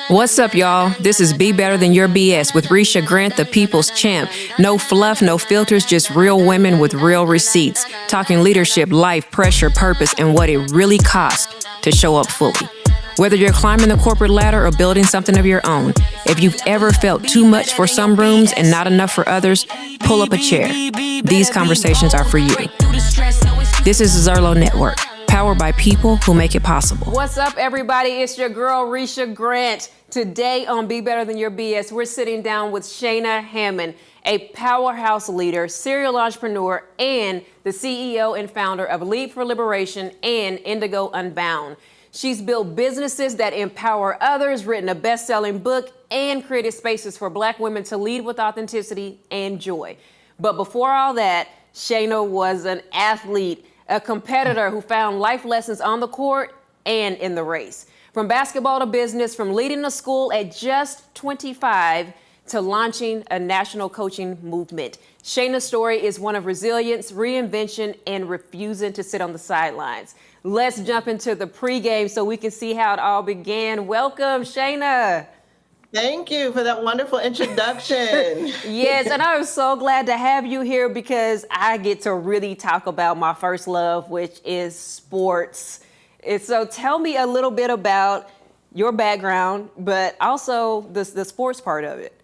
What's up, y'all? This is Be Better Than Your BS with Risha Grant, the people's champ. No fluff, no filters, just real women with real receipts. Talking leadership, life, pressure, purpose, and what it really costs to show up fully. Whether you're climbing the corporate ladder or building something of your own, if you've ever felt too much for some rooms and not enough for others, pull up a chair. These conversations are for you. This is the Zerlo Network, powered by people who make it possible. What's up, everybody? It's your girl, Risha Grant. Today on Be Better Than Your BS, we're sitting down with Shayna Hammond, a powerhouse leader, serial entrepreneur, and the CEO and founder of Lead for Liberation and Indigo Unbound. She's built businesses that empower others, written a best-selling book, and created spaces for Black women to lead with authenticity and joy. But before all that, Shayna was an athlete, a competitor who found life lessons on the court and in the race. From basketball to business, from leading a school at just 25 to launching a national coaching movement. Shayna's story is one of resilience, reinvention, and refusing to sit on the sidelines. Let's jump into the pregame so we can see how it all began. Welcome, Shayna. Thank you for that wonderful introduction. Yes, and I'm so glad to have you here because I get to really talk about my first love, which is sports. And so tell me a little bit about your background, but also the sports part of it.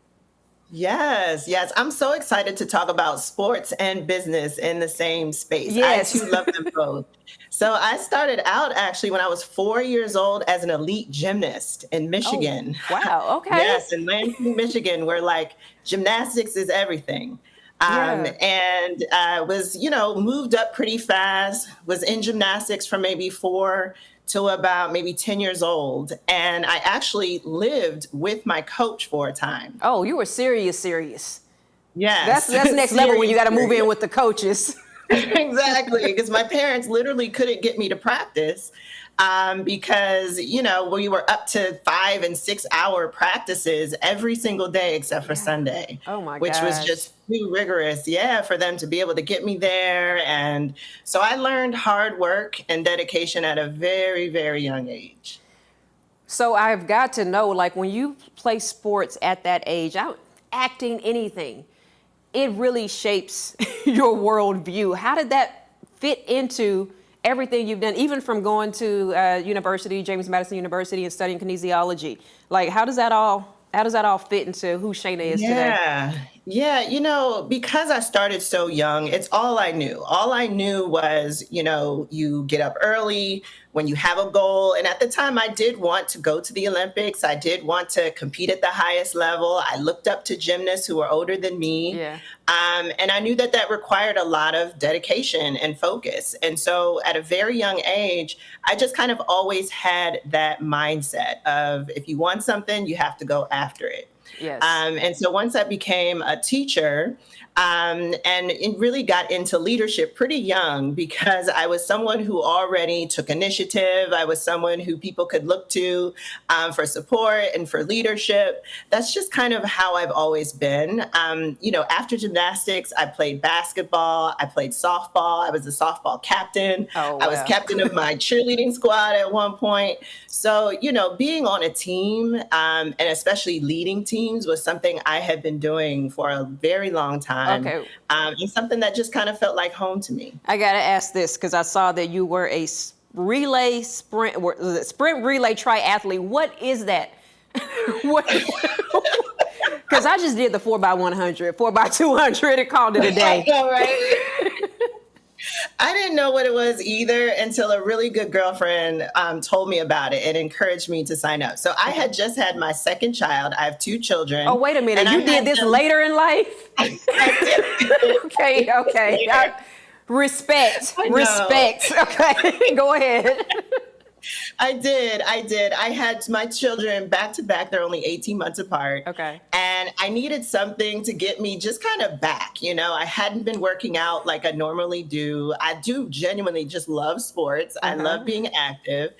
Yes. I'm so excited to talk about sports and business in the same space. Yes. I too love them both. So I started out actually when I was 4 years old as an elite gymnast in Michigan. Oh, wow. Okay. Yes, in Lansing, Michigan, where like gymnastics is everything. And was, moved up pretty fast, was in gymnastics from maybe 4 to about maybe 10 years old. And I actually lived with my coach for a time. Oh, you were serious. Yes. That's next level when you got to move in with the coaches. Exactly, because my parents literally couldn't get me to practice because, we were up to 5 and 6 hour practices every single day except for Sunday. Oh my Which was just too rigorous, for them to be able to get me there. And so I learned hard work and dedication at a very, very young age. So I've got to know, like when you play sports at that age, acting, anything, it really shapes your worldview. How did that fit into everything you've done, even from going to university, James Madison University, and studying kinesiology? Like, how does that all fit into who Shayna is today? Yeah, because I started so young, it's all I knew. All I knew was, you get up early when you have a goal. And at the time, I did want to go to the Olympics. I did want to compete at the highest level. I looked up to gymnasts who were older than me. Yeah. And I knew that required a lot of dedication and focus. And so at a very young age, I just kind of always had that mindset of if you want something, you have to go after it. Yes. And so once I became a teacher, and it really got into leadership pretty young because I was someone who already took initiative. I was someone who people could look to for support and for leadership. That's just kind of how I've always been. After gymnastics, I played basketball. I played softball. I was a softball captain. Oh, wow. I was captain of my cheerleading squad at one point. So, being on a team and especially leading teams was something I had been doing for a very long time. Okay. And something that just kind of felt like home to me. I got to ask this because I saw that you were a sprint relay triathlete. What is that? Because I just did the 4x100, 4x200 and called it a day. I know, right? I didn't know what it was either until a really good girlfriend told me about it and encouraged me to sign up. So I had just had my second child. I have 2 children. Oh, wait a minute. You did this later in life? Okay. Respect. Okay, go ahead. I did. I had my children back to back. They're only 18 months apart. Okay. And I needed something to get me just kind of back. I hadn't been working out like I normally do. I do genuinely just love sports. I love being active.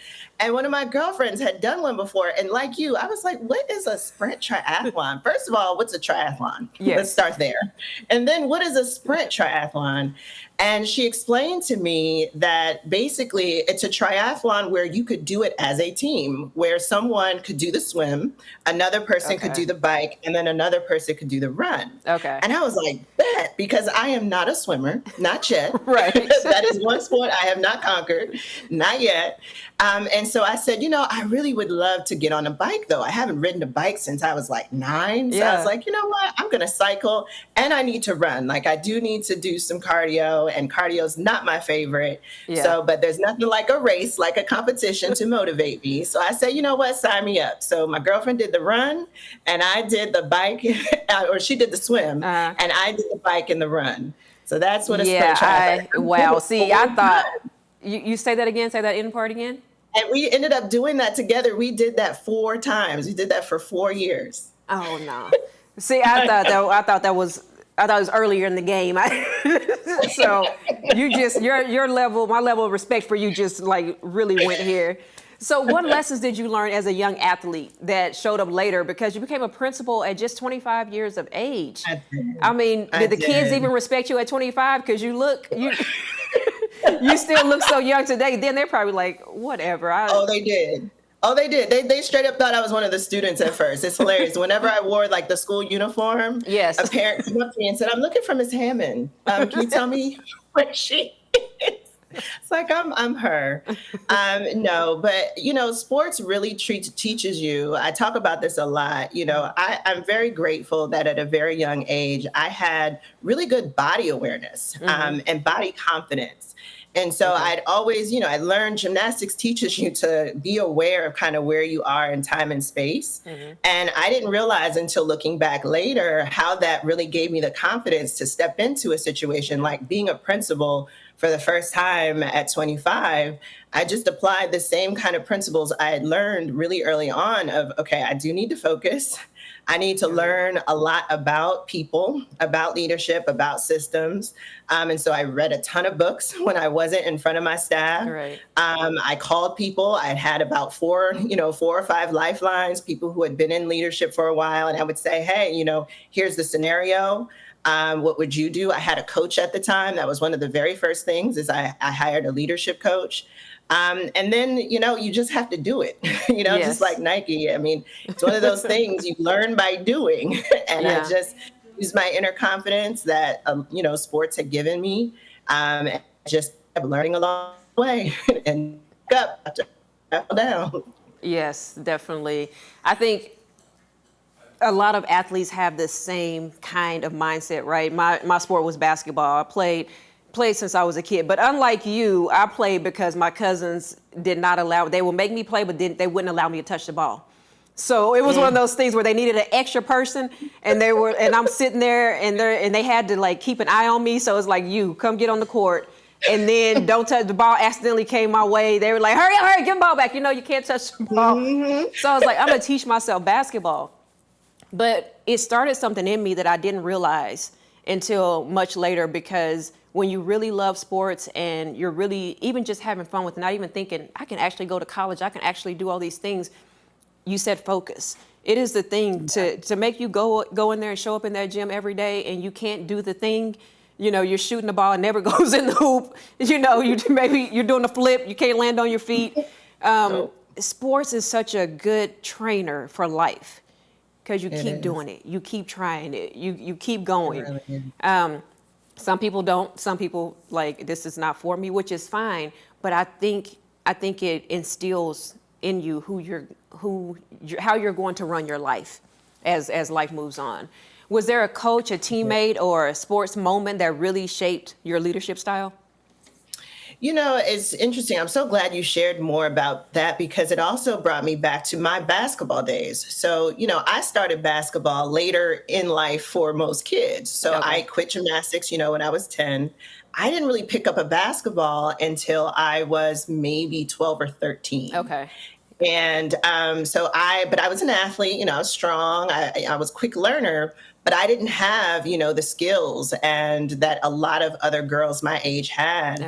And one of my girlfriends had done one before. And like you, I was like, what is a sprint triathlon? First of all, what's a triathlon? Yes. Let's start there. And then what is a sprint triathlon? And she explained to me that basically it's a triathlon where you could do it as a team, where someone could do the swim, another person could do the bike, and then another person could do the run. Okay. And I was like, bet, because I am not a swimmer, not yet. Right. That is one sport I have not conquered, not yet. And so I said, I really would love to get on a bike, though. I haven't ridden a bike since I was like 9. So I was like, you know what? I'm going to cycle and I need to run. Like I do need to do some cardio, and cardio is not my favorite. Yeah. So, but there's nothing like a race, like a competition to motivate me. So I said, you know what? Sign me up. So my girlfriend did the run and I did the bike, or she did the swim, and I did the bike and the run. So that's what a sprint triathlon. Wow. See, I thought you say that again. Say that end part again. And we ended up doing that together. We did that 4 times. We did that for 4 years. Oh no! See, I thought it was earlier in the game. So your level, my level of respect for you just like really went here. So what lessons did you learn as a young athlete that showed up later, because you became a principal at just 25 years of age? Did the kids even respect you at 25? Because you still look so young today. Then they're probably like, whatever. They did. They straight up thought I was one of the students at first. It's hilarious. Whenever I wore like the school uniform, yes, a parent came up to me and said, "I'm looking for Miss Hammond. Can you tell me where she is?" It's like I'm her. No, but sports really teaches you. I talk about this a lot. I'm very grateful that at a very young age I had really good body awareness and body confidence. And so I'd always, I learned gymnastics teaches you to be aware of kind of where you are in time and space. And I didn't realize until looking back later how that really gave me the confidence to step into a situation like being a principal for the first time at 25. I just applied the same kind of principles I had learned really early on of, okay, I do need to focus. I need to learn a lot about people, about leadership, about systems. And so I read a ton of books when I wasn't in front of my staff. Right. I called people. I had about 4 or 5 lifelines, people who had been in leadership for a while. And I would say, hey, here's the scenario. What would you do? I had a coach at the time. That was one of the very first things is I hired a leadership coach. And then, you just have to do it, Yes. just like Nike. It's one of those things you learn by doing. And I just used my inner confidence that, sports had given me, and just kept learning along the way and up, down. Yes, definitely. I think a lot of athletes have the same kind of mindset, right? My sport was basketball. I played since I was a kid, but unlike you, I played because my cousins did not allow. They would make me play, but they wouldn't allow me to touch the ball. So it was one of those things where they needed an extra person, and I'm sitting there, and they had to like keep an eye on me. So it's like, you come get on the court, and then don't touch the ball. Accidentally came my way. They were like, hurry up, give the ball back. You can't touch the ball. So I was like, I'm gonna teach myself basketball. But it started something in me that I didn't realize until much later, because when you really love sports and you're really even just having fun with, not even thinking, I can actually go to college, I can actually do all these things, you said focus. It is the thing to make you go in there and show up in that gym every day, and you can't do the thing. You're shooting the ball and never goes in the hoop. Maybe you're doing a flip, you can't land on your feet. Sports is such a good trainer for life, because you keep doing it, you keep trying it, you keep going. Some people don't. Some people like, this is not for me, which is fine. But I think it instills in you how you're going to run your life as life moves on. Was there a coach, a teammate, or a sports moment that really shaped your leadership style? It's interesting. I'm so glad you shared more about that, because it also brought me back to my basketball days. So, I started basketball later in life for most kids. So I quit gymnastics, when I was 10. I didn't really pick up a basketball until I was maybe 12 or 13. Okay. And but I was an athlete, I was strong. I was a quick learner, but I didn't have, the skills and that a lot of other girls my age had.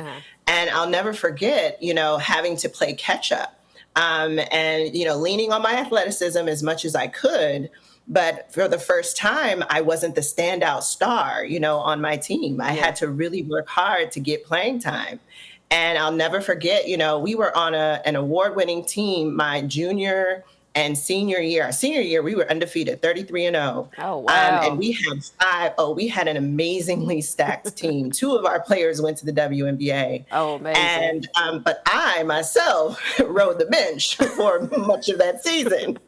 And I'll never forget, having to play catch up. and, leaning on my athleticism as much as I could. But for the first time, I wasn't the standout star, on my team. I had to really work hard to get playing time. And I'll never forget, we were on an award-winning team my junior and senior year. Our senior year, we were undefeated, 33-0. Oh, wow. And we had an amazingly stacked team. 2 of our players went to the WNBA. Oh, amazing. And, but I myself rode the bench for much of that season.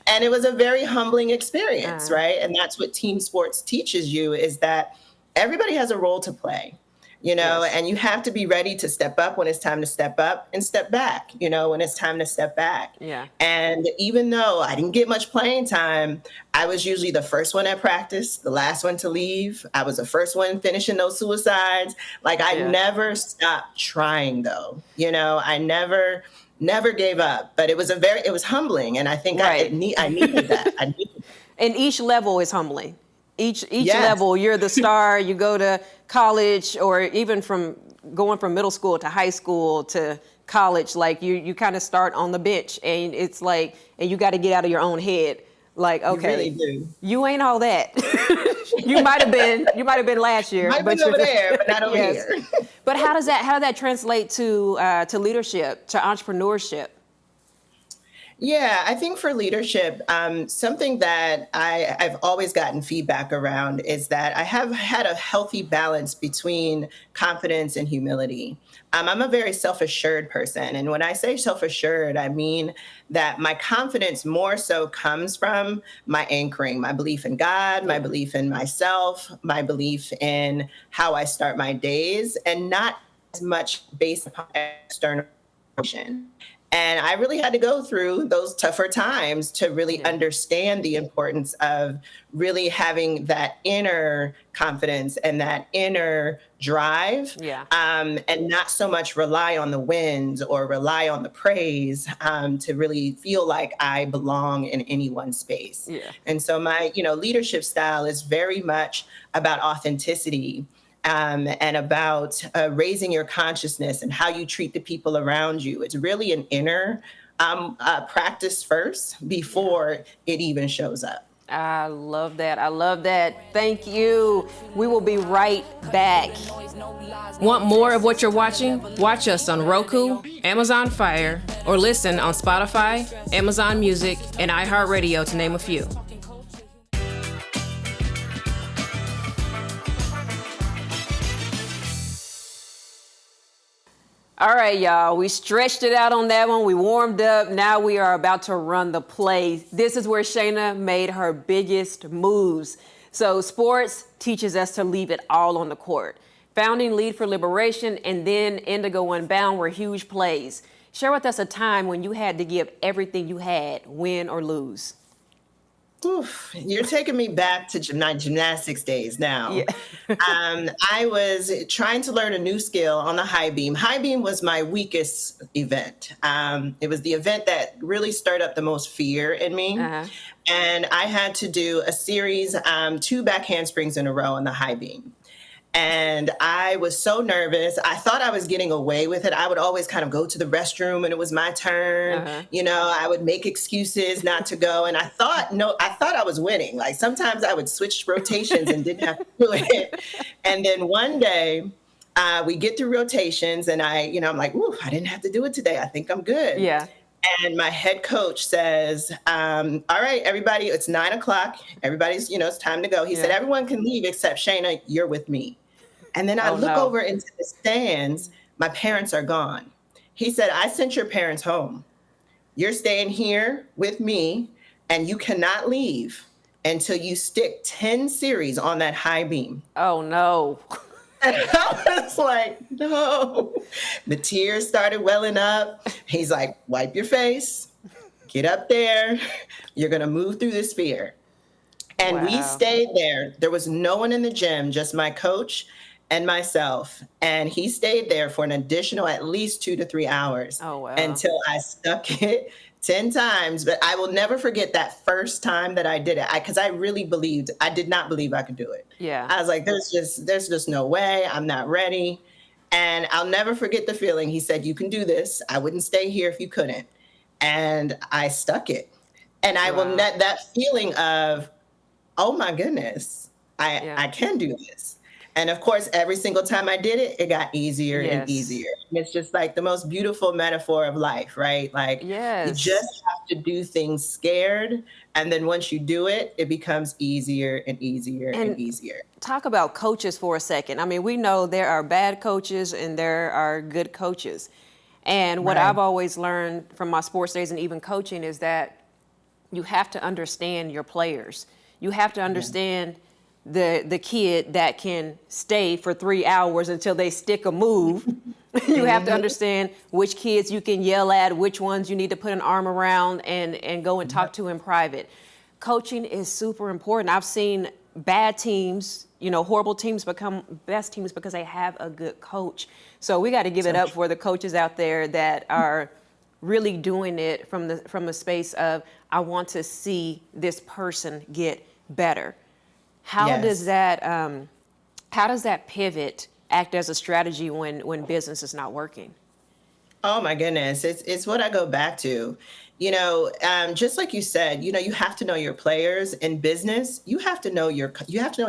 And it was a very humbling experience, right? And that's what team sports teaches you, is that everybody has a role to play. And you have to be ready to step up when it's time to step up, and step back, when it's time to step back. Yeah. And even though I didn't get much playing time, I was usually the first one at practice, the last one to leave. I was the first one finishing those suicides. Like, I never stopped trying, though. I never gave up. But it was humbling. And I think I needed that. And each level is humbling. Each level, you're the star. You go to college, or even going from middle school to high school to college, like you kind of start on the bench, and it's like, and you got to get out of your own head. Like, okay, you really do. You ain't all that. You might have been last year. Might be over there, but not over here. But how does that translate to leadership, to entrepreneurship? Yeah, I think for leadership, something that I've always gotten feedback around is that I have had a healthy balance between confidence and humility. I'm a very self-assured person. And when I say self-assured, I mean that my confidence more so comes from my anchoring, my belief in God, my belief in myself, my belief in how I start my days, and not as much based upon external emotion. And I really had to go through those tougher times to really understand the importance of really having that inner confidence and that inner drive, and not so much rely on the wins or rely on the praise, to really feel like I belong in any one space. Yeah. And so my, leadership style is very much about authenticity. And about raising your consciousness and how you treat the people around you. It's really an inner practice first before it even shows up. I love that. Thank you. We will be right back. Want more of what you're watching? Watch us on Roku, Amazon Fire, or listen on Spotify, Amazon Music, and iHeartRadio, to name a few. All right, y'all, we stretched it out on that one. We warmed up. Now we are about to run the play. This is where Shayna made her biggest moves. So sports teaches us to leave it all on the court. Founding Lead for Liberation and then Indigo Unbound were huge plays. Share with us a time when you had to give everything you had, win or lose. Oof, you're taking me back to gymnastics days now. Yeah. I was trying to learn a new skill on the high beam. High beam was my weakest event. It was the event that really stirred up the most fear in me. And I had to do a series, 2 back handsprings in a row on the high beam. And I was so nervous. I thought I was getting away with it. I would always kind of go to the restroom when it was my turn. I would make excuses not to go. And I thought I was winning. Like, sometimes I would switch rotations and didn't have to do it. And then one day we get through rotations and I'm like, ooh, I didn't have to do it today. I think I'm good. Yeah. And my head coach says, all right, everybody, it's 9:00. Everybody's, it's time to go. He said, everyone can leave except Shayna, you're with me. And then I look over into the stands. My parents are gone. He said, I sent your parents home. You're staying here with me, and you cannot leave until you stick 10 series on that high beam. Oh, no. And I was like, no. The tears started welling up. He's like, wipe your face. Get up there. You're going to move through this fear. And we stayed there. There was no one in the gym, just my coach and myself. And he stayed there for an additional at least 2 to 3 hours until I stuck it 10 times. But I will never forget that first time that I did it, because I did not believe I could do it. Yeah. I was like, there's just no way. I'm not ready. And I'll never forget the feeling. He said, you can do this. I wouldn't stay here if you couldn't. and I stuck it. And I will Wow. net that feeling of, oh my goodness, Yeah. I can do this. And of course, every single time I did it, it got easier and Yes. easier. And it's just like the most beautiful metaphor of life, right? Like you Yes. just have to do things scared. And then once you do it, it becomes easier and easier and And easier. talk about coaches for a second. I mean, we know there are bad coaches and there are good coaches. And what Right. I've always learned from my sports days and even coaching is that you have to understand your players. You have to Yeah. understand the kid that can stay for 3 hours until they stick a move. You have to Hmm. understand which kids you can yell at, which ones you need to put an arm around and go and talk to in private. Coaching is super important. I've seen bad teams, horrible teams become best teams because they have a good coach. So we got to give it So up true. for the coaches out there that are really doing it from the space of I want to see this person get better. How does Yes. that how does that pivot act as a strategy when business is not working? Oh my goodness. It's what I go back to. Just like you said, you have to know your players in business. You have to know your clients. You have to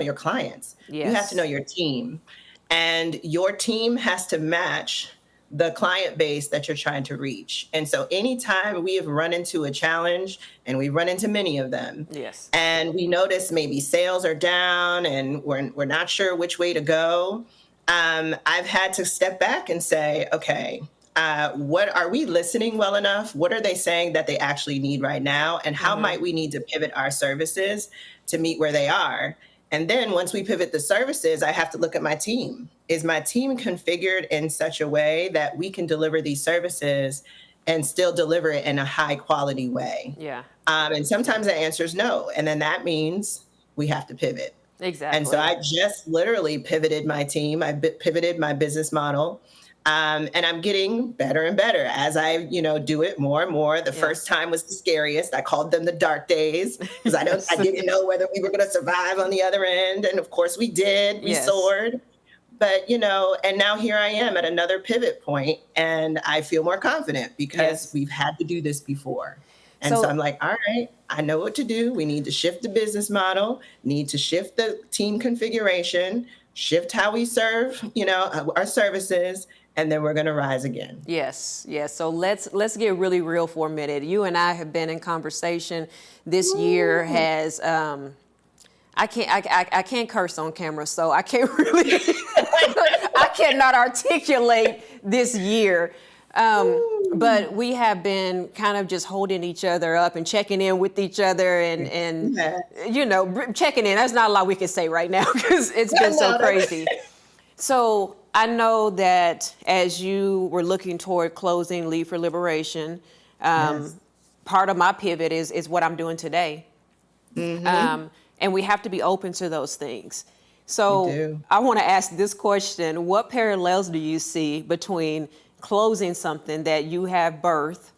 know Yes. your team. And your team has to match the client base that you're trying to reach. And so anytime we have run into a challenge, and we run into many of them, Yes. and we notice maybe sales are down and we're not sure which way to go, I've had to step back and say, okay, what are we listening well enough? What are they saying that they actually need right now? And how Mm-hmm. might we need to pivot our services to meet where they are? And then once we pivot the services, I have to look at my team. Is my team configured in such a way that we can deliver these services and still deliver it in a high quality way? Yeah. And sometimes the answer is no. And then that means we have to pivot. And so Exactly. I just literally pivoted my team. Pivoted my business model. And I'm getting better and better as I do it more and more. The first Yes. time was the scariest. I called them the dark days because I Yes. didn't know whether we were going to survive on the other end. And of course we did. We Yes. soared. But and now here I am at another pivot point, and I feel more confident because Yes. we've had to do this before. And so I'm So like, all right, I know what to do. We need to shift the business model, need to shift the team configuration, shift how we serve, our services, and then we're going to rise again. yes, yes. So let's get really real for a minute. You and I have been in conversation. This year Woo. has I can't curse on camera, so I can't really I cannot articulate this year. Woo. But we have been kind of just holding each other up and checking in with each other and Yes. checking in. There's not a lot we can say right now because it's I been so know that. crazy. So I know that as you were looking toward closing Lead for Liberation, Yes. part of my pivot is what I'm doing today. Hmm. And we have to be open to those things. We So do. I want to ask this question. What parallels do you see between closing something that you have birthed,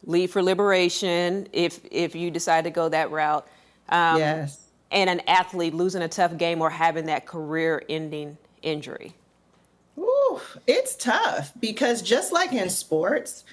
Lead for Liberation, if you decide to go that route, Yes. and an athlete losing a tough game or having that career-ending injury? Ooh, it's tough because just like in sports,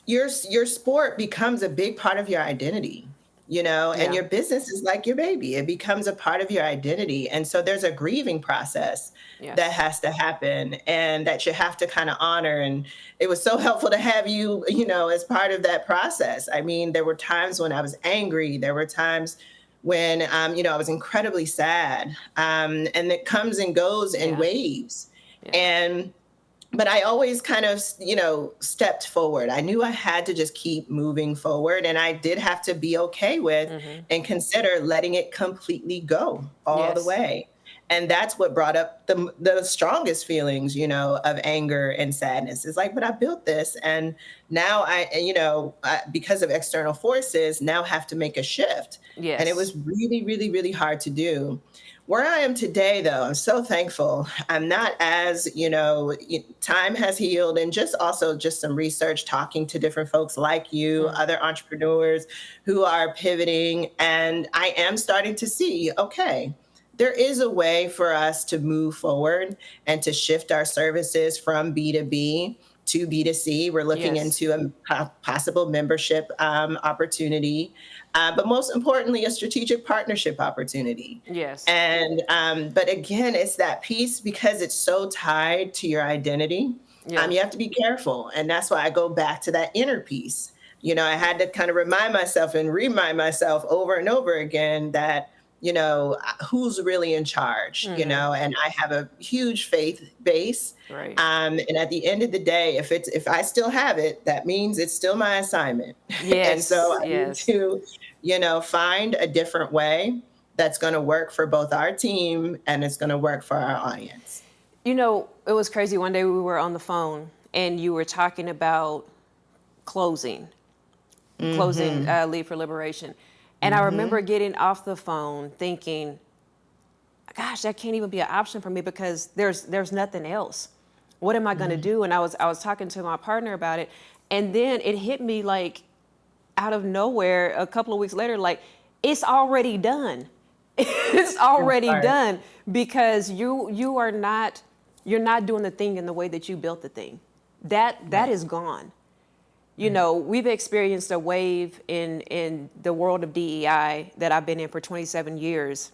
your sport becomes a big part of your identity, and Yeah. your business is like your baby. It becomes a part of your identity. And so there's a grieving process that Yes. has to happen and that you have to kind of honor. And it was so helpful to have you, as part of that process. I mean, there were times when I was angry. There were times when I was incredibly sad. And it comes and goes in Yeah. waves. Yeah. And but I always kind of stepped forward. I knew I had to just keep moving forward, and I did have to be okay with Mm-hmm. and consider letting it completely go all the Yes. way. And that's what brought up the strongest feelings, of anger and sadness. It's like, but I built this, and now because of external forces, now have to make a shift. And it Yes. was really, really, really hard to do. Where I am today, though, I'm so thankful. I'm not time has healed, and just some research, talking to different folks like you, Mm. other entrepreneurs who are pivoting. And I am starting to see, okay, there is a way for us to move forward and to shift our services from B to B to B2C. We're looking Yes. into a possible membership opportunity, but most importantly, a strategic partnership opportunity. Yes. And but again, it's that piece because it's so tied to your identity. Yeah. You have to be careful, and that's why I go back to that inner piece. I had to kind of remind myself and remind myself over and over again that who's really in charge, and I have a huge faith base. Right. And at the end of the day, if I still have it, that means it's still my assignment. And Yes. so I need Yes. to, find a different way that's going to work for both our team and it's going to work for our audience. It was crazy. One day we were on the phone and you were talking about closing Lead for Liberation. And I remember getting off the phone thinking, gosh, that can't even be an option for me because there's nothing else. What am I going to do? And I was talking to my partner about it. And then it hit me like out of nowhere a couple of weeks later, like it's already done. It's already done because you're not doing the thing in the way that you built the thing. That is gone. We've experienced a wave in the world of DEI that I've been in for 27 years.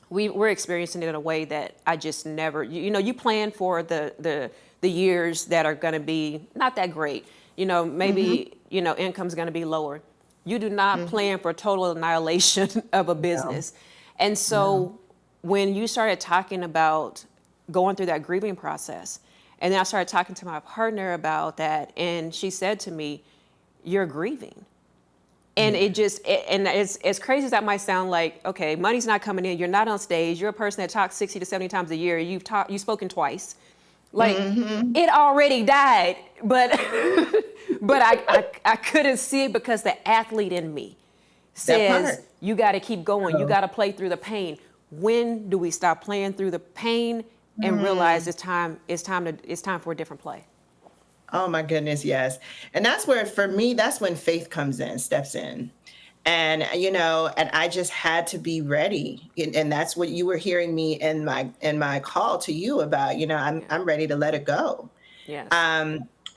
We're experiencing it in a way that I just never, you plan for the years that are going to be not that great. Maybe, income's going to be lower. You do not plan for total annihilation of a business. No. And so when you started talking about going through that grieving process, and then I started talking to my partner about that, and she said to me, "You're grieving." And and as crazy as that might sound, like, okay, money's not coming in, you're not on stage, you're a person that talks 60 to 70 times a year, you've spoken twice. Like, it already died, but I couldn't see it because the athlete in me says, you got to keep going, you got to play through the pain. When do we stop playing through the pain and realize it's time for a different play? Oh my goodness, yes. And that's where, for me, that's when faith steps in. And, and I just had to be ready. And that's what you were hearing me in my call to you about, I'm ready to let it go. Yes.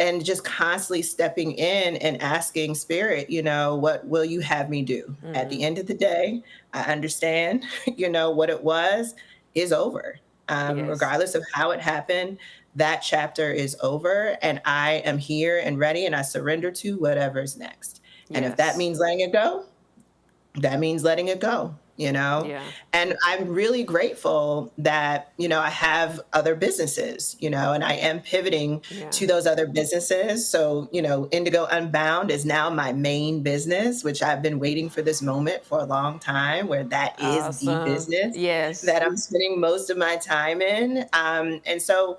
And just constantly stepping in and asking Spirit, what will you have me do? At the end of the day, I understand, what it was is over. Regardless of how it happened, that chapter is over and I am here and ready and I surrender to whatever's next. And if that means letting it go, that means letting it go, Yeah. And I'm really grateful that, I have other businesses, and I am pivoting to those other businesses. So, Indigo Unbound is now my main business, which I've been waiting for this moment for a long time, where that is the business that I'm spending most of my time in. And so,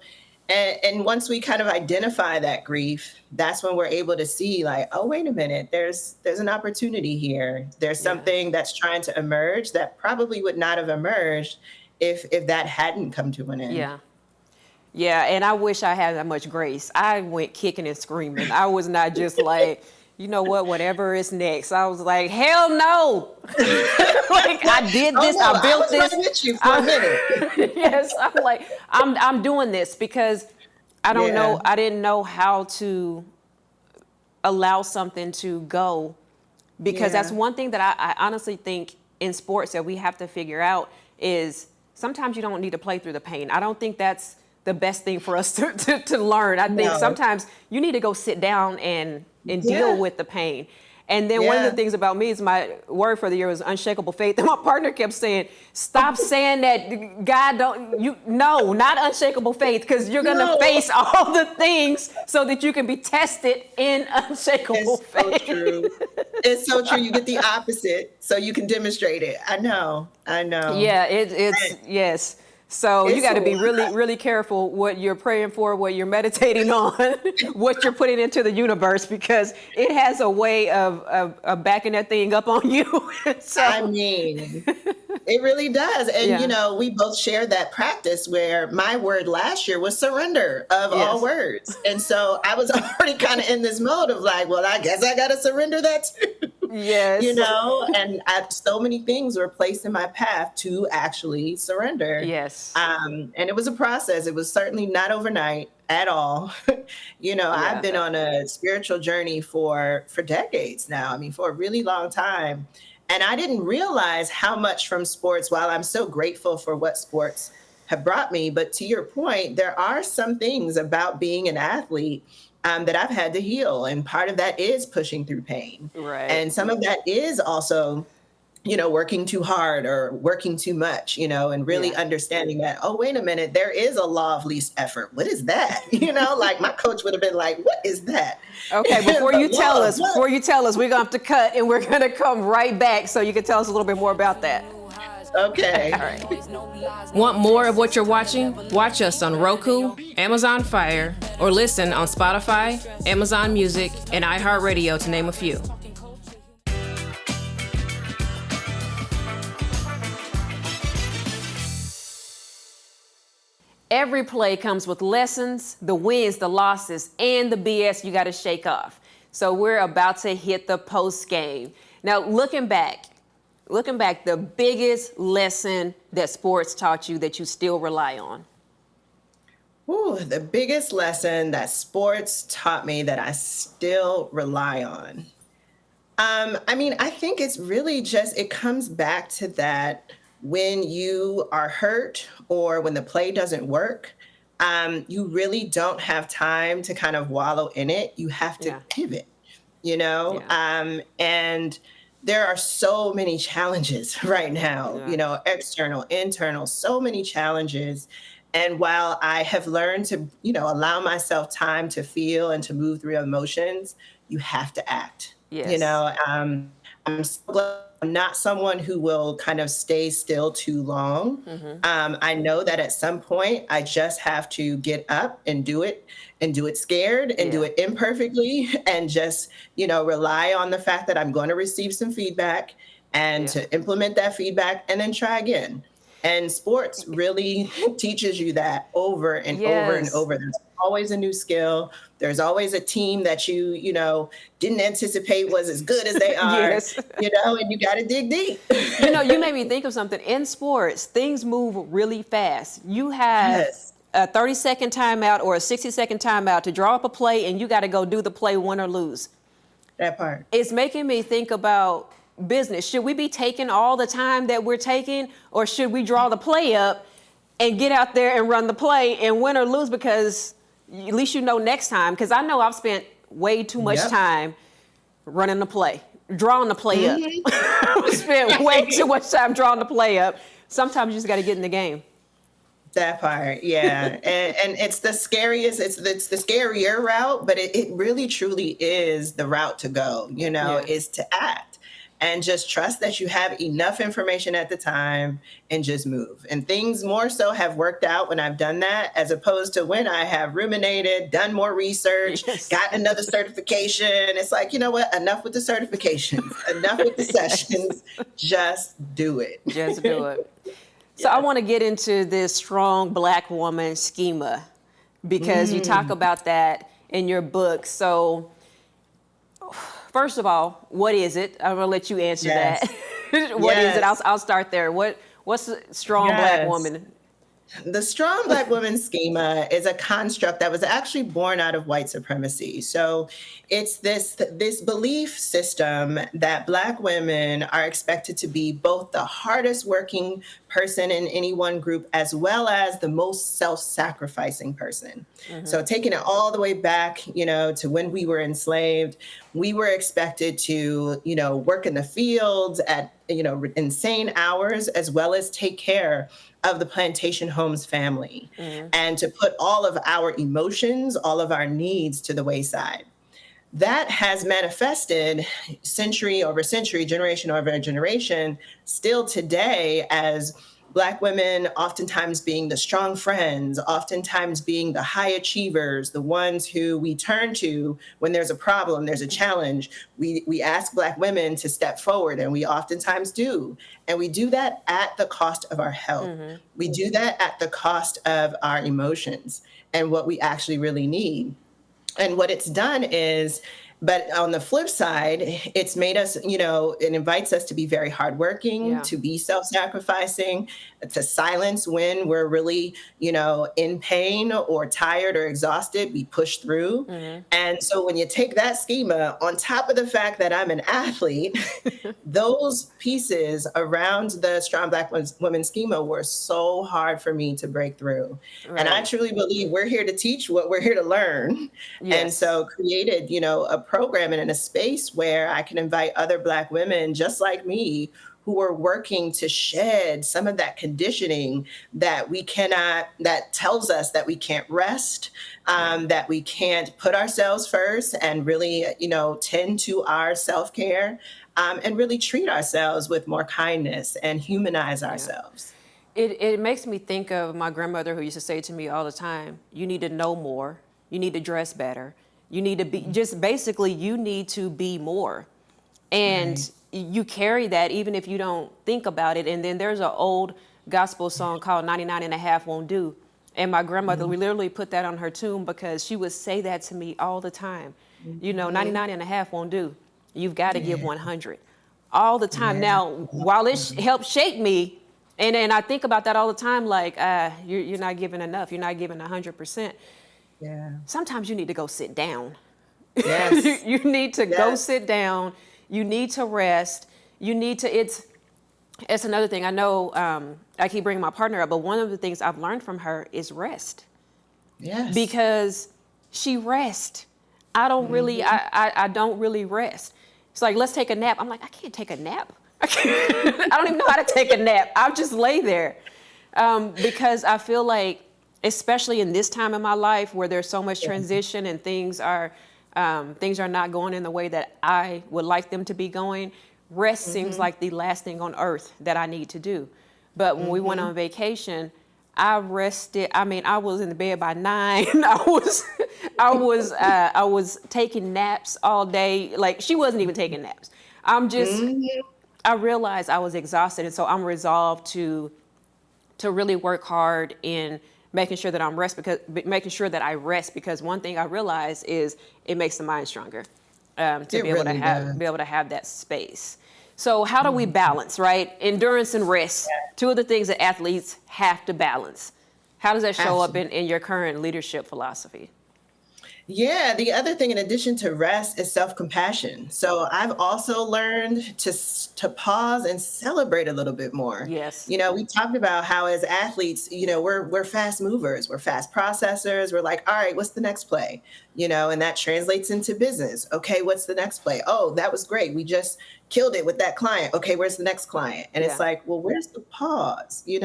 and once we kind of identify that grief, that's when we're able to see like, oh, wait a minute, there's an opportunity here. There's something that's trying to emerge that probably would not have emerged if that hadn't come to an end. Yeah. Yeah. And I wish I had that much grace. I went kicking and screaming. I was not just like, whatever is next. I was like, hell no. Like I did this, no, I built this. With you for a minute. Yes, I'm like, I'm doing this because I don't know. I didn't know how to allow something to go, because that's one thing that I honestly think in sports that we have to figure out is sometimes you don't need to play through the pain. I don't think that's the best thing for us to learn. I think sometimes you need to go sit down and deal with the pain. And then one of the things about me is my word for the year was unshakable faith. And my partner kept saying, stop saying that God not unshakable faith, because you're going to face all the things so that you can be tested in unshakable faith. So true. It's so true. You get the opposite so you can demonstrate it. I know. Yeah, yes. So you got to be really, really careful what you're praying for, what you're meditating on, what you're putting into the universe, because it has a way of backing that thing up on you. So, I mean, it really does. And, we both shared that practice where my word last year was surrender of all words. And so I was already kind of in this mode of like, well, I guess I got to surrender that too. you Yes. know, and so many things were placed in my path to actually surrender. Yes. And it was a process. It was certainly not overnight at all. You know, I've Yeah. been on a spiritual journey for decades now. I mean, for a really long time. And I didn't realize how much from sports, while I'm so grateful for what sports have brought me. But to your point, there are some things about being an athlete that I've had to heal. And part of that is pushing through pain. Right. And some of that is also, you know, working too hard or working too much, you know, and really Yeah. understanding that, oh, wait a minute, there is a law of least effort. What is that? You know, like my coach would have been like, what is that? Okay, before The you tell law of us, what? we're going to have to cut and we're going to come right back so you can tell us a little bit more about that. Okay. All right. Want more of what you're watching? Watch us on Roku, Amazon Fire, or listen on Spotify, Amazon Music, and iHeartRadio, to name a few. Every play comes with lessons, the wins, the losses, and the BS you got to shake off. So we're about to hit the post game. Now, looking back, the biggest lesson that sports taught you that you still rely on. Ooh, the biggest lesson that sports taught me that I still rely on. I mean, I think it's really just, it comes back to that when you are hurt or when the play doesn't work, you really don't have time to kind of wallow in it. You have to Yeah. pivot, you know? Yeah. And there are so many challenges right now, Yeah. you know, external, internal, so many challenges. And while I have learned to, you know, allow myself time to feel and to move through emotions, you have to act. You Yes. know, I'm so glad I'm not someone who will kind of stay still too long. Mm-hmm. I know that at some point I just have to get up and do it scared and do Yeah. it imperfectly and just, you know, rely on the fact that I'm going to receive some feedback and Yeah. to implement that feedback and then try again. And sports really teaches you that over and over and Yes. over. There's always a new skill. There's always a team that you know, didn't anticipate was as good as they are, Yes. you know, and you got to dig deep. You know, you made me think of something. In sports, things move really fast. You have Yes, a 30-second timeout or a 60-second timeout to draw up a play, and you got to go do the play, win or lose. that part. It's making me think about business. Should we be taking all the time that we're taking, or should we draw the play up and get out there and run the play and win or lose? Because at least you know next time. Because I know I've spent way too much Yep. time running the play, drawing the play up. Mhm. I've spent way too much time drawing the play up. Sometimes you just got to get in the game. That part, yeah. And it's the scariest, it's the scarier route, but it really truly is the route to go, you know, Yeah. is to act and just trust that you have enough information at the time and just move. And things more so have worked out when I've done that, as opposed to when I have ruminated, done more research, Yes. gotten another certification. It's like, you know what? Enough with the certifications, enough with the sessions. Just do it. Just do it. So I want to get into this strong Black woman schema, because you talk about that in your book. So first of all, what is it? I'm going to let you answer Yes. that. What is it? Yes. I'll start there. What's a strong Black Yes. woman? The strong Black woman schema is a construct that was actually born out of white supremacy. So it's this belief system that Black women are expected to be both the hardest working person in any one group, as well as the most self-sacrificing person. So taking it all the way back, you know, to when we were enslaved, we were expected to, you know, work in the fields at, you know, insane hours, as well as take care of the plantation homes family, and to put all of our emotions, all of our needs to the wayside. That has manifested century over century, generation over generation, still today, as Black women oftentimes being the strong friends, oftentimes being the high achievers, the ones who we turn to when there's a problem, there's a challenge. We ask Black women to step forward, and we oftentimes do. And we do that at the cost of our health. We do that at the cost of our emotions and what we actually really need. And what it's done is But on the flip side, it's made us, it invites us to be very hardworking, Yeah. to be self-sacrificing, to silence when we're really, in pain or tired or exhausted. We push through. Hmm. And so when you take that schema on top of the fact that I'm an athlete, those pieces around the Strong Black Women schema were so hard for me to break through. And I Right. truly believe we're here to teach what we're here to learn. And Yes. so created, a program and in a space where I can invite other Black women just like me who are working to shed some of that conditioning that that tells us that we can't rest, that we can't put ourselves first and really, tend to our self-care, and really treat ourselves with more kindness and humanize Yeah. ourselves. It makes me think of my grandmother who used to say to me all the time, you need to know more, you need to dress better, you need to be, just basically, you need to be more. And Right. you carry that even if you don't think about it. And then there's an old gospel song called 99 and a half won't do. And my grandmother, we literally put that on her tomb because she would say that to me all the time. 99 and a half won't do. You've got to give Yeah. 100 all the time. Yeah. Now, while it helped shape me, and I think about that all the time, like, you're not giving enough. You're not giving 100%. Yeah. Sometimes you need to go sit down. Yes. You need to go Yes. sit down. You need to rest. You need to, it's another thing. I know I keep bringing my partner up, but one of the things I've learned from her is rest Yes. because she rests. I don't really, I don't really rest. It's like, let's take a nap. I'm like, I can't take a nap. I don't even know how to take a nap. I'll just lay there because I feel like, especially in this time in my life where there's so much transition and things are not going in the way that I would like them to be going, rest seems like the last thing on earth that I need to do. But when we went on vacation, I rested. I mean, I was in the bed by 9. I was taking naps all day. Like, she wasn't even taking naps. I realized I was exhausted, and so I'm resolved to really work hard in making sure that making sure that I rest, because one thing I realize is it makes the mind stronger, to It be able to really have does. be able to have that space. So how do we balance, right? Endurance and rest, two of the things that athletes have to balance. How does that show up in your current leadership philosophy? Yeah, the other thing in addition to rest is self-compassion. So I've also learned to pause and celebrate a little bit more. Yes. We talked about how as athletes, we're fast movers, we're fast processors. We're like, all right, what's the next play? And that translates into business. Okay, what's the next play? Oh, that was great. We just killed it with that client. Okay, where's the next client? And Yeah. it's like, well, where's the pause? Yes.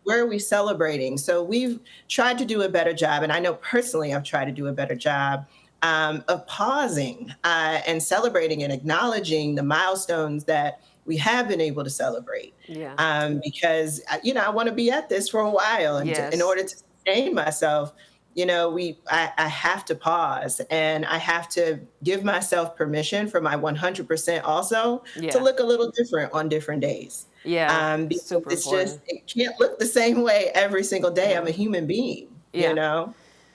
Where are we celebrating? So we've tried to do a better job, and I know personally I've tried to do a better job of pausing and celebrating and acknowledging the milestones that we have been able to celebrate. Yeah. Because I want to be at this for a while, and in Yes. order to sustain myself, I have to pause, and I have to give myself permission for my 100% also Yeah. to look a little different on different days. Yeah. Because Super it's important. just, it can't look the same way every single day. I'm a human being, Yeah.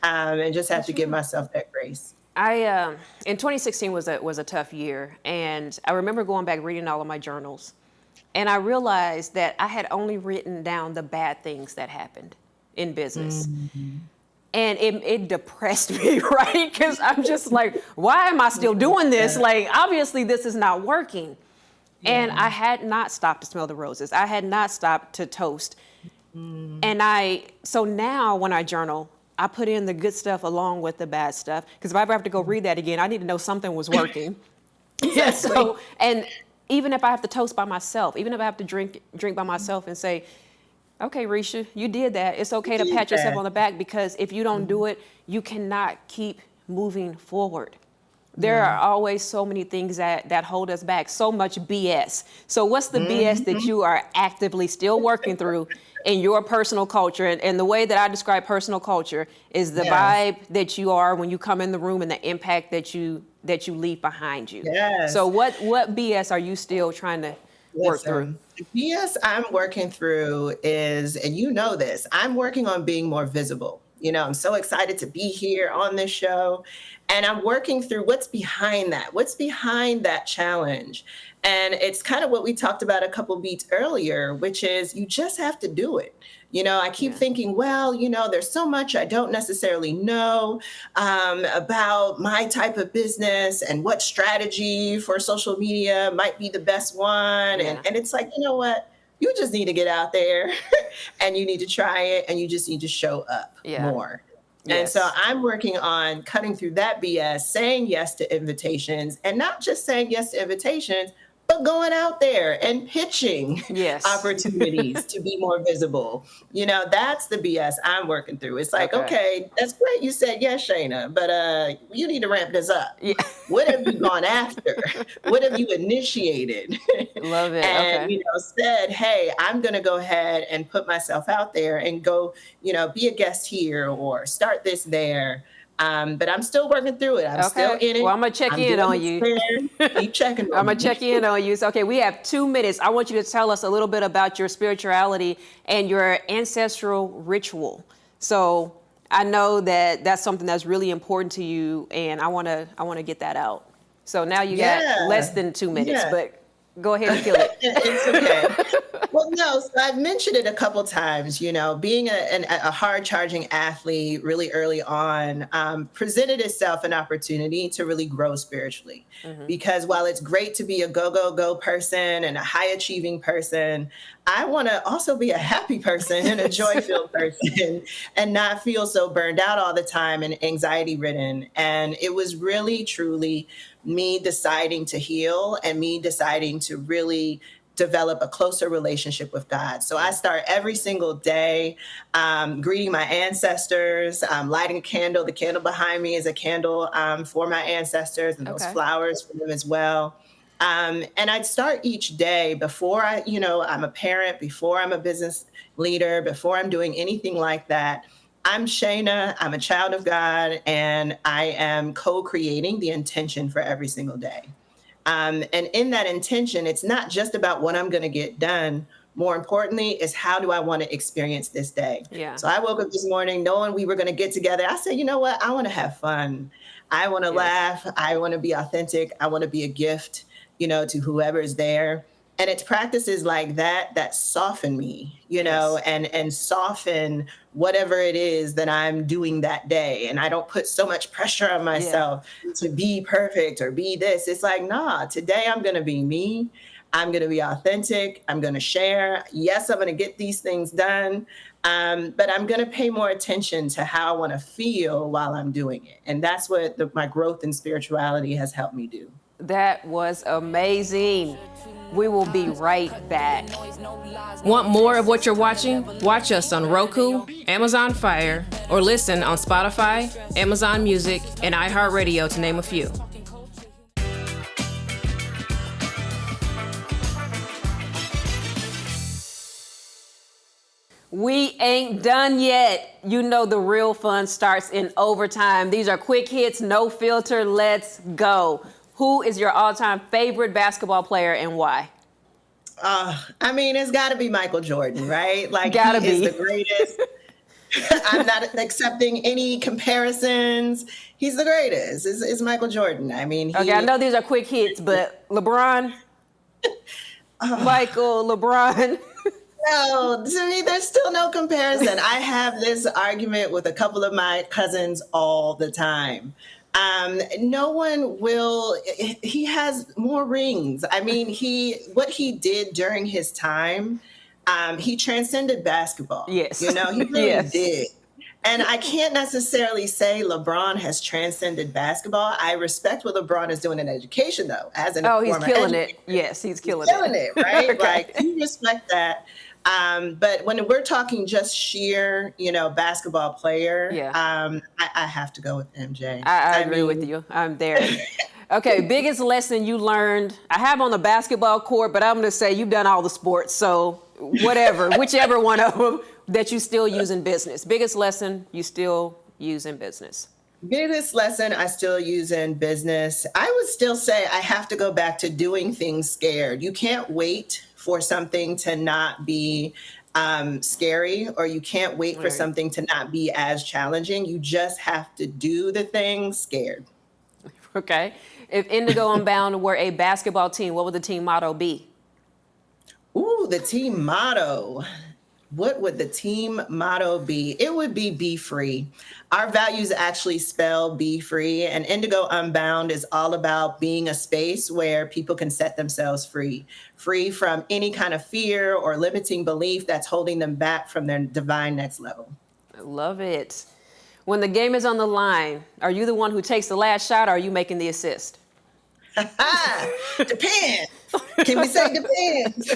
and just have to give myself that grace. In 2016 was a tough year, and I remember going back reading all of my journals, and I realized that I had only written down the bad things that happened in business. And it depressed me, right? Because I'm just like, why am I still doing this? Like, obviously this is not working. And I had not stopped to smell the roses. I had not stopped to toast. So now when I journal, I put in the good stuff along with the bad stuff. Because if I ever have to go read that again, I need to know something was working. Yeah. So, and even if I have to toast by myself, even if I have to drink by myself and say, okay, Risha, you did that. It's okay to pat yourself on the back, because if you don't do it, you cannot keep moving forward. There are always so many things that hold us back, so much BS. So what's the BS that you are actively still working through in your personal culture? And the way that I describe personal culture is the vibe that you are when you come in the room and the impact that you leave behind you. Yes. So what BS are you still trying to work through? The BS I'm working through is, and you know this, I'm working on being more visible. I'm so excited to be here on this show. And I'm working through what's behind that challenge. And it's kind of what we talked about a couple beats earlier, which is you just have to do it. I keep thinking, well, there's so much I don't necessarily know about my type of business and what strategy for social media might be the best one. And it's like, you know what? You just need to get out there and you need to try it and you just need to show up more. Yes. And so I'm working on cutting through that BS, saying yes to invitations, and not just saying yes to invitations, but going out there and pitching opportunities to be more visible. That's the BS I'm working through. It's like, okay, that's great. You said yes, Shayna, but you need to ramp this up. Yeah. What have you gone after? What have you initiated? Love it. And, said, hey, I'm going to go ahead and put myself out there and go, be a guest here or start this there. But I'm still working through it. I'm still in it. Well, I'm going to check in on you. Keep checking on I'm going to check in on you. So, okay, we have 2 minutes. I want you to tell us a little bit about your spirituality and your ancestral ritual. So I know that that's something that's really important to you, and I want to get that out. So now you got less than 2 minutes, but go ahead and kill it. It's okay. Well, no, so I've mentioned it a couple times, being a hard-charging athlete really early on presented itself an opportunity to really grow spiritually. Mm-hmm. Because while it's great to be a go person and a high-achieving person, I want to also be a happy person and a joy-filled person and not feel so burned out all the time and anxiety-ridden. And it was really, truly me deciding to heal and me deciding to really develop a closer relationship with God. So I start every single day greeting my ancestors, lighting a candle. The candle behind me is a candle for my ancestors and those flowers for them as well. And I'd start each day before I'm a parent, before I'm a business leader, before I'm doing anything like that. I'm Shayna, I'm a child of God, and I am co-creating the intention for every single day. And in that intention, it's not just about what I'm going to get done. More importantly, is how do I want to experience this day? Yeah. So I woke up this morning knowing we were going to get together. I said, you know what? I want to have fun. I want to laugh. I want to be authentic. I want to be a gift, to whoever is there. And it's practices like that soften me, and soften whatever it is that I'm doing that day. And I don't put so much pressure on myself to be perfect or be this. It's like, nah, today I'm going to be me. I'm going to be authentic. I'm going to share. Yes, I'm going to get these things done. But I'm going to pay more attention to how I want to feel while I'm doing it. And that's what my growth in spirituality has helped me do. That was amazing. We will be right back. Want more of what you're watching? Watch us on Roku, Amazon Fire, or listen on Spotify, Amazon Music, and iHeartRadio, to name a few. We ain't done yet. You know the real fun starts in overtime. These are quick hits, no filter. Let's go. Who is your all-time favorite basketball player and why? It's got to be Michael Jordan, right? Like, gotta he is the greatest. I'm not accepting any comparisons. He's the greatest. It's Michael Jordan. I know these are quick hits, but LeBron, Michael, LeBron. No, to me, there's still no comparison. I have this argument with a couple of my cousins all the time. No one will. He has more rings. What he did during his time, he transcended basketball. Yes, he really did. And I can't necessarily say LeBron has transcended basketball. I respect what LeBron is doing in education, though. He's killing it. Yes, he's killing it. Right? Okay. Like, you respect that. But when we're talking just sheer, basketball player, I have to go with MJ. I agree with you. I'm there. Okay, biggest lesson you learned. I have on the basketball court, but I'm going to say you've done all the sports. So whichever one of them that you still use in business. Biggest lesson you still use in business. Biggest lesson I still use in business. I would still say I have to go back to doing things scared. You can't wait for something to not be scary, or you can't wait for something to not be as challenging. You just have to do the thing scared. Okay. If Indigo Unbound were a basketball team, what would the team motto be? Ooh, the team motto. What would the team motto be? It would be free. Our values actually spell be free, and Indigo Unbound is all about being a space where people can set themselves free from any kind of fear or limiting belief that's holding them back from their divine next level. I love it. When the game is on the line, are you the one who takes the last shot, or are you making the assist? Depends. Can we say depends?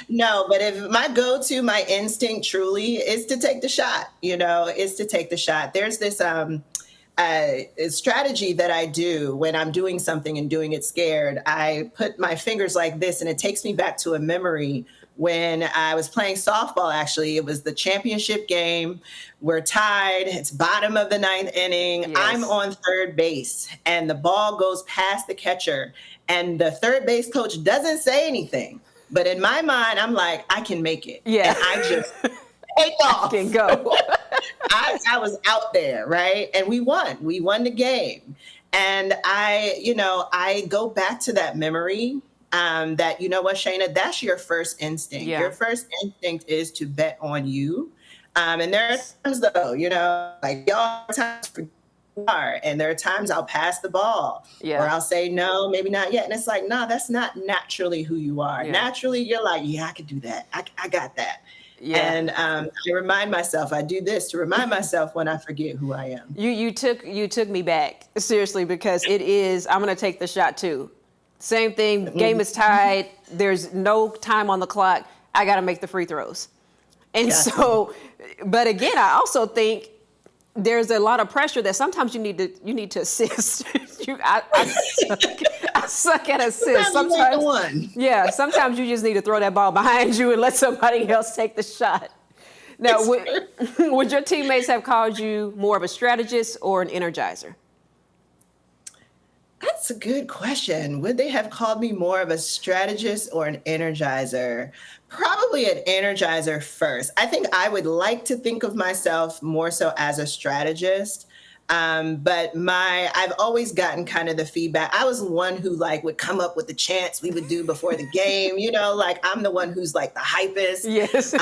No, but if my instinct truly is to take the shot, is to take the shot. There's this strategy that I do when I'm doing something and doing it scared. I put my fingers like this, and it takes me back to a memory when I was playing softball. Actually, it was the championship game. We're tied. It's bottom of the ninth inning. Yes. I'm on third base, and the ball goes past the catcher, and the third base coach doesn't say anything. But in my mind, I'm like, I can make it. Yeah. And I just take off. I can go. I was out there, right? And we won. We won the game. And I go back to that memory. That, you know what, Shayna, that's your first instinct. Yeah. Your first instinct is to bet on you. And there are times, though, like y'all times for and there are times I'll pass the ball or I'll say, no, maybe not yet. And it's like, no, that's not naturally who you are. Yeah. Naturally, you're like, yeah, I could do that. I got that. Yeah. And I remind myself, I do this to remind myself when I forget who I am. You took me back, seriously, because it is, I'm going to take the shot too. Same thing, game is tied, there's no time on the clock, I gotta make the free throws. And so, but again, I also think there's a lot of pressure that sometimes you need to assist. I suck at assist. Sometimes you just need to throw that ball behind you and let somebody else take the shot. Now, would your teammates have called you more of a strategist or an energizer? That's a good question. Would they have called me more of a strategist or an energizer? Probably an energizer first. I think I would like to think of myself more so as a strategist. But I've always gotten kind of the feedback. I was one who would come up with the chants we would do before the game, I'm the one who's the hypest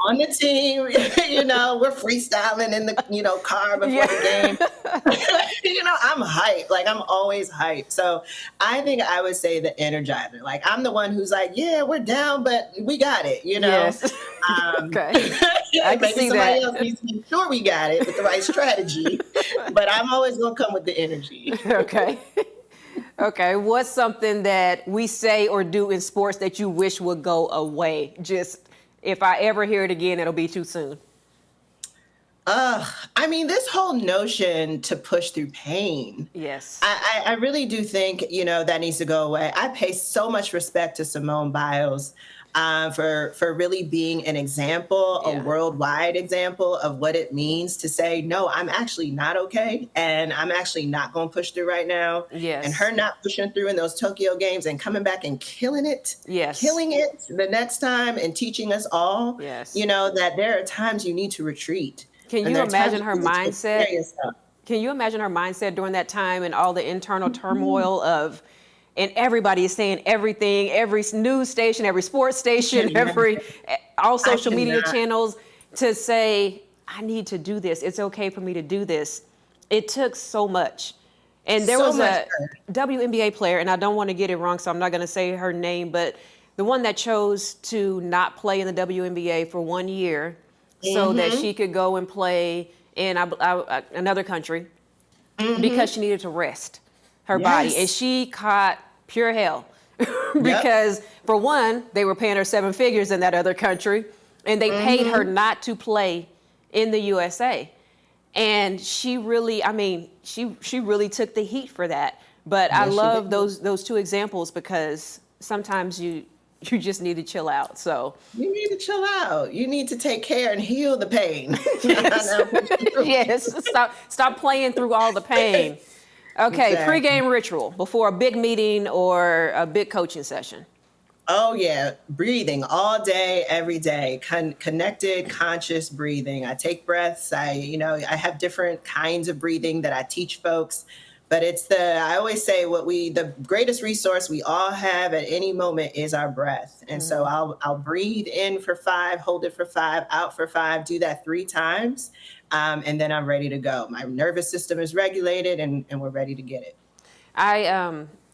on the team, we're freestyling in the, car before the game, I'm hyped. I'm always hyped. So I think I would say the energizer, I'm the one who's yeah, we're down, but we got it, Yes. Okay. I can see somebody that. else needs to be sure we got it with the right strategy. But I'm always going to come with the energy. Okay. Okay. What's something that we say or do in sports that you wish would go away? Just if I ever hear it again, it'll be too soon. This whole notion to push through pain. Yes. I really do think, that needs to go away. I pay so much respect to Simone Biles. For really being an example, a worldwide example of what it means to say, no, I'm actually not okay. And I'm actually not going to push through right now. Yes. And her not pushing through in those Tokyo games and coming back and killing it the next time and teaching us all, that there are times you need to retreat. Can you imagine her mindset? Can you imagine her mindset during that time and all the internal turmoil of, and everybody is saying everything, every news station, every sports station, all social media channels, to say, I need to do this. It's okay for me to do this. It took so much. And there was a WNBA player, and I don't want to get it wrong, so I'm not going to say her name, but the one that chose to not play in the WNBA for 1 year so that she could go and play in another country because she needed to rest her body. And she caught pure hell because for one, they were paying her 7 figures in that other country, and they paid her not to play in the USA. And she really, she really took the heat for that. But I love those two examples because sometimes you just need to chill out. So you need to chill out. You need to take care and heal the pain. Yes. Stop playing through all the pain. Okay, pregame ritual before a big meeting or a big coaching session. Oh yeah, breathing all day, every day. Connected, conscious breathing. I take breaths. I have different kinds of breathing that I teach folks. But I always say the greatest resource we all have at any moment is our breath. And so I'll breathe in for 5, hold it for 5, out for 5, do that 3 times. And then I'm ready to go. My nervous system is regulated and we're ready to get it.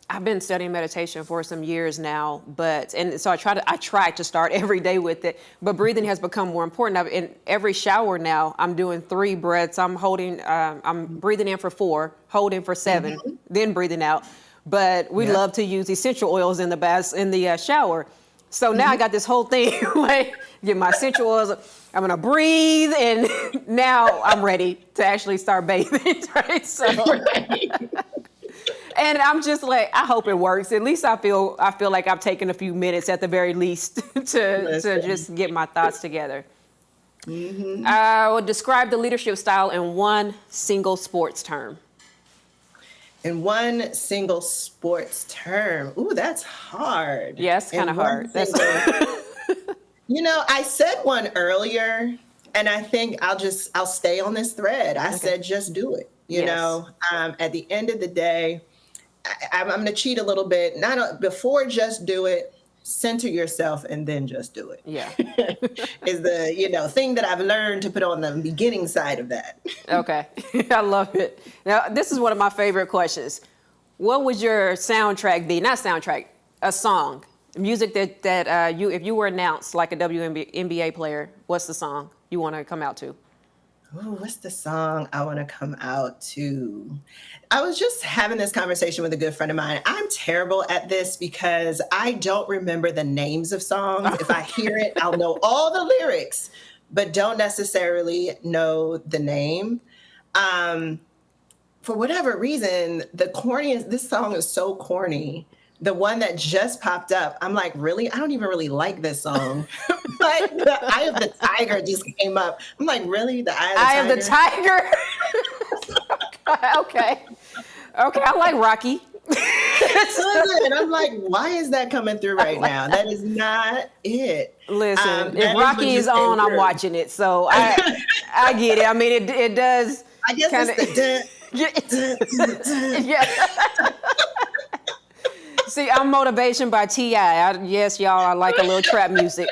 I've been studying meditation for some years now, so I try to start every day with it, but breathing has become more important. In every shower now, I'm doing 3 breaths. I'm breathing in for 4, holding for 7, then breathing out. But we love to use essential oils in the shower. So now I got this whole thing, like get my essential oils. I'm gonna breathe, and now I'm ready to actually start bathing. Right? So. And I'm just like, I hope it works. At least I feel like I've taken a few minutes at the very least to just get my thoughts together. I would describe the leadership style in one single sports term. In one single sports term. Ooh, that's hard. Yeah, it's kind of hard. I said one earlier, and I think I'll stay on this thread. I said, just do it. At the end of the day, I'm going to cheat a little bit. Before just do it, center yourself and then just do it. Yeah. Is the, thing that I've learned to put on the beginning side of that. Okay. I love it. Now, this is one of my favorite questions. What would your soundtrack be? Not soundtrack, a song, music that if you were announced like a WNBA player, what's the song you want to come out to? Oh, what's the song I want to come out to? I was just having this conversation with a good friend of mine. I'm terrible at this because I don't remember the names of songs. If I hear it, I'll know all the lyrics, but don't necessarily know the name. For whatever reason, this song is so corny. The one that just popped up, I'm like, really? I don't even really like this song. But the Eye of the Tiger just came up. I'm like, really? The Eye of the Tiger? Okay, I like Rocky. And I'm like, why is that coming through right now? That is not it. Listen, if Rocky is on, I'm watching it. So I get it. I mean, it does. I guess it's yeah. See, I'm Motivation by T.I. Yes, y'all, I like a little trap music.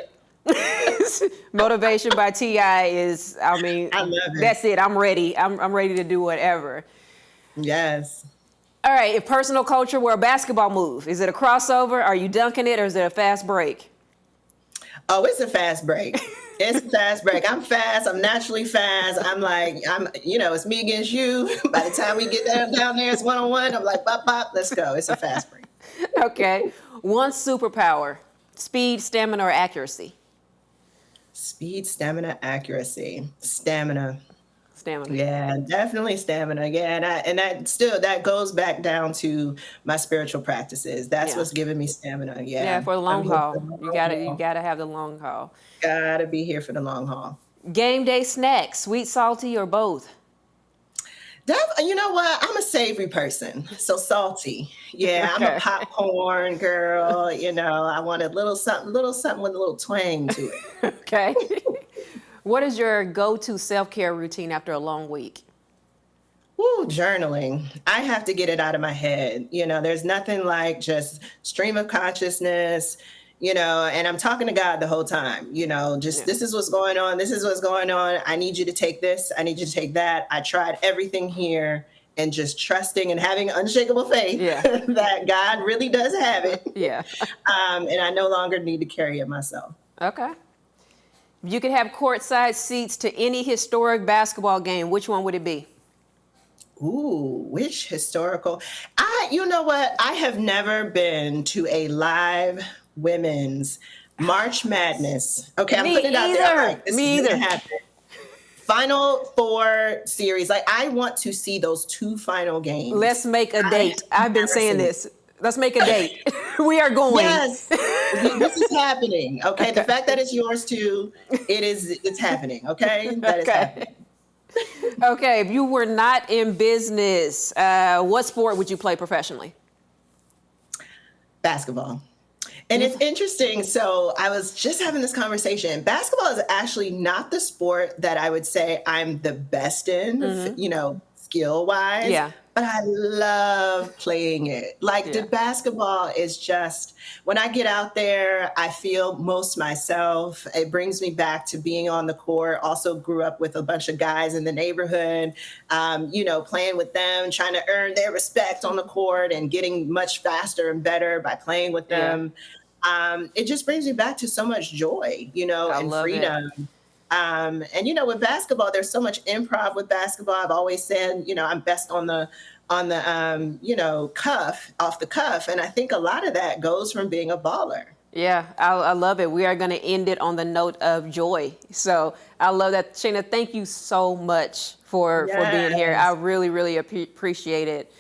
Motivation by T.I. is, I love it. That's it. I'm ready. I'm ready to do whatever. Yes. All right. If personal culture were a basketball move, is it a crossover? Are you dunking it, or is it a fast break? Oh, it's a fast break. It's a fast break. I'm fast. I'm naturally fast. It's me against you. By the time we get down there, it's one-on-one. I'm like, bop, bop, let's go. It's a fast break. Okay. One superpower: speed, stamina, or accuracy? Speed, stamina, accuracy. Stamina. Stamina. Yeah, definitely stamina. Yeah, and that goes back down to my spiritual practices. That's what's giving me stamina. Yeah. Yeah, for the long haul. You gotta have the long haul. Gotta be here for the long haul. Game day snacks: sweet, salty, or both? You know what? I'm a savory person, so salty. Yeah, okay. I'm a popcorn girl. I want a little something with a little twang to it. Okay. What is your go-to self-care routine after a long week? Ooh, journaling. I have to get it out of my head. There's nothing like just stream of consciousness. And I'm talking to God the whole time, this is what's going on. This is what's going on. I need you to take this. I need you to take that. I tried everything here, and just trusting and having unshakable faith that God really does have it. Yeah. And I no longer need to carry it myself. Okay. If you could have courtside seats to any historic basketball game, which one would it be? Ooh, which historical? You know what? I have never been to a live women's March Madness. Okay, I'm putting it out there. Me either. Final Four series. I want to see those 2 final games. Let's make a date. I've been saying this. Let's make a date. We are going. Yes, this is happening. Okay, the fact that it's yours too, it's happening. Okay, that is happening. Okay, if you were not in business, what sport would you play professionally? Basketball. And it's interesting. So I was just having this conversation. Basketball is actually not the sport that I would say I'm the best in, skill wise. Yeah. But I love playing it. Like the basketball is just, when I get out there, I feel most myself. It brings me back to being on the court. Also grew up with a bunch of guys in the neighborhood, playing with them, trying to earn their respect on the court and getting much faster and better by playing with them. It just brings me back to so much joy, and freedom. With basketball, there's so much improv with basketball. I've always said, I'm best on the off the cuff. And I think a lot of that goes from being a baller. Yeah, I love it. We are going to end it on the note of joy. So I love that. Shayna, thank you so much for being here. I really, really appreciate it.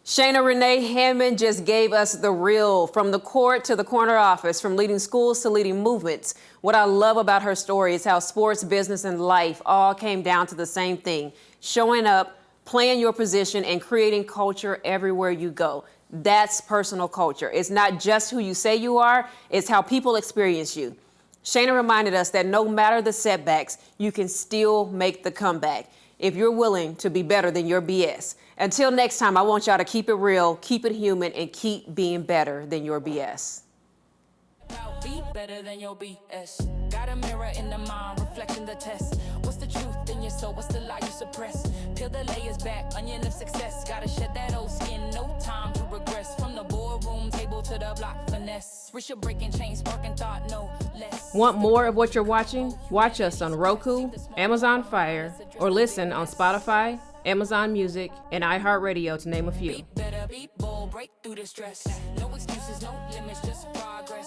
Shayna Renee Hammond just gave us the real, from the court to the corner office, from leading schools to leading movements. What I love about her story is how sports, business, and life all came down to the same thing: showing up, playing your position, and creating culture everywhere you go. That's personal culture. It's not just who you say you are, it's how people experience you. Shayna reminded us that no matter the setbacks, you can still make the comeback if you're willing to be better than your BS. Until next time, I want y'all to keep it real, keep it human, and keep being better than your BS. Be better than your BS. Got a mirror in the mind, reflecting the test. What's the truth in your soul? What's the lie you suppress? Peel the layers back, onion of success. Gotta shed that old skin, no time to regress. From the boardroom table to the block finesse. Risha breaking chains, sparking thought, no less. Want more of what you're watching? Watch us on Roku, Amazon Fire, or listen on Spotify, Amazon Music, and iHeartRadio, to name a few. Be better, be bold, break through the stress. No excuses, no limits, just progress.